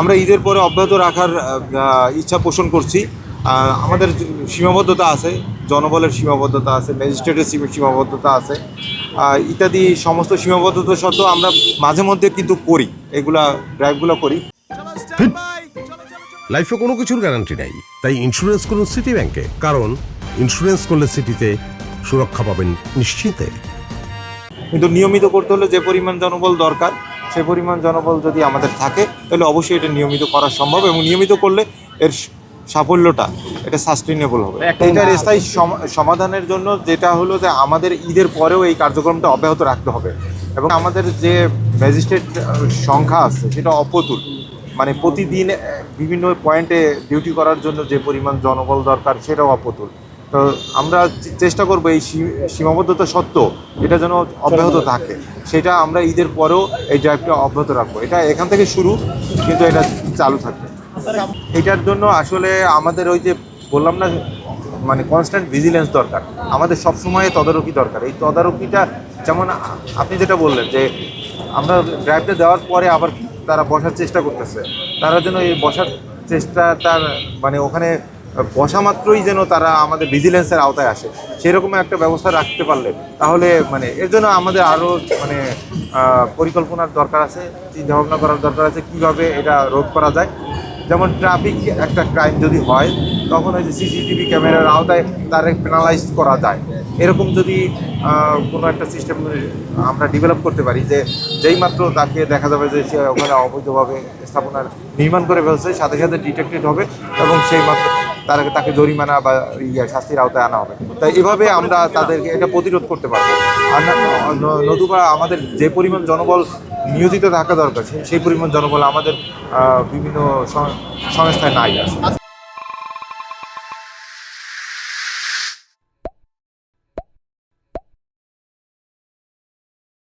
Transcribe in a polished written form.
আমরা ঈদের পরে অব্যাহত রাখার ইচ্ছা পোষণ করছি। আমাদের সীমাবদ্ধতা আছে, জনবলের সীমাবদ্ধতা আছে, ম্যাজিস্ট্রেটের সীমাবদ্ধতা আছে, ইত্যাদি সমস্ত সীমাবদ্ধতা সত্ত্বেও আমরা মাঝে মধ্যে কিন্তু করি, এগুলা ড্রাইভগুলো করি। লাইফে কোনো কিছুর গ্যারান্টি নেই, তাই ইন্স্যুরেন্স করুন সিটি ব্যাংকে, কারণ ইন্স্যুরেন্স করলে সিটিতে সুরক্ষা পাবেন নিশ্চিন্তে। কিন্তু নিয়মিত করতে হলে যে পরিমাণ জনবল দরকার, সেই পরিমাণ জনবল যদি আমাদের থাকে তাহলে অবশ্যই এটা নিয়মিত করা সম্ভব, এবং নিয়মিত করলে এর সাফল্যটা এটা সাস্টেনেবল হবে। এটার স্থায়ী সমাধানের জন্য যেটা হলো যে আমাদের ঈদের পরেও এই কার্যক্রমটা অব্যাহত রাখতে হবে, এবং আমাদের যে ম্যাজিস্ট্রেট সংখ্যা আছে সেটা অপ্রতুল। মানে প্রতিদিন বিভিন্ন পয়েন্টে ডিউটি করার জন্য যে পরিমাণ জনবল দরকার সেটাও অপ্রতুল। তো আমরা চেষ্টা করবো এই সীমাবদ্ধতা সত্ত্বেও এটা যেন অব্যাহত থাকে, সেটা আমরা ঈদের পরেও এই ড্রাইভটা অব্যাহত রাখবো। এটা এখান থেকে শুরু, কিন্তু এটা চালু থাকবে। এটার জন্য আসলে আমাদের ওই যে বললাম না, মানে কনস্ট্যান্ট ভিজিলেন্স দরকার, আমাদের সবসময় তদারকি দরকার। এই তদারকিটা যেমন আপনি যেটা বললেন যে আমরা ড্রাইভটা দেওয়ার পরে আবার তারা বসার চেষ্টা করতেছে, তারা যেন এই বসার চেষ্টাটার মানে ওখানে বসা মাত্রই যেন তারা আমাদের ভিজিলেন্সের আওতায় আসে, সেরকম একটা ব্যবস্থা রাখতে পারলে তাহলে মানে এর জন্য আমাদের আরও মানে পরিকল্পনার দরকার আছে, চিন্তাভাবনা করার দরকার আছে কীভাবে এটা রোধ করা যায়। যেমন ট্রাফিক একটা ক্রাইম যদি হয়, তখন ওই যে সিসিটিভি ক্যামেরার আওতায় তারে পেনালাইজ করা যায়, এরকম যদি কোনো একটা সিস্টেম আমরা ডেভেলপ করতে পারি, যে যেই মাত্র তাকে দেখা যাবে যে সে ওখানে অবৈধভাবে স্থাপনার নির্মাণ করে ফেলছে, সাথে সাথে ডিটেক্টেড হবে এবং সেই মাত্র তাকে জরিমানা বা শাস্তির আওতায় আনা হবে। তাই এভাবে আমরা তাদেরকে এটা প্রতিরোধ করতে পারবো। আর নতুবা আমাদের যে পরিমাণ জনবল নিয়োজিত থাকা দরকার, সেই পরিমাণ জনবল আমাদের বিভিন্ন সংস্থায় নাই আছে।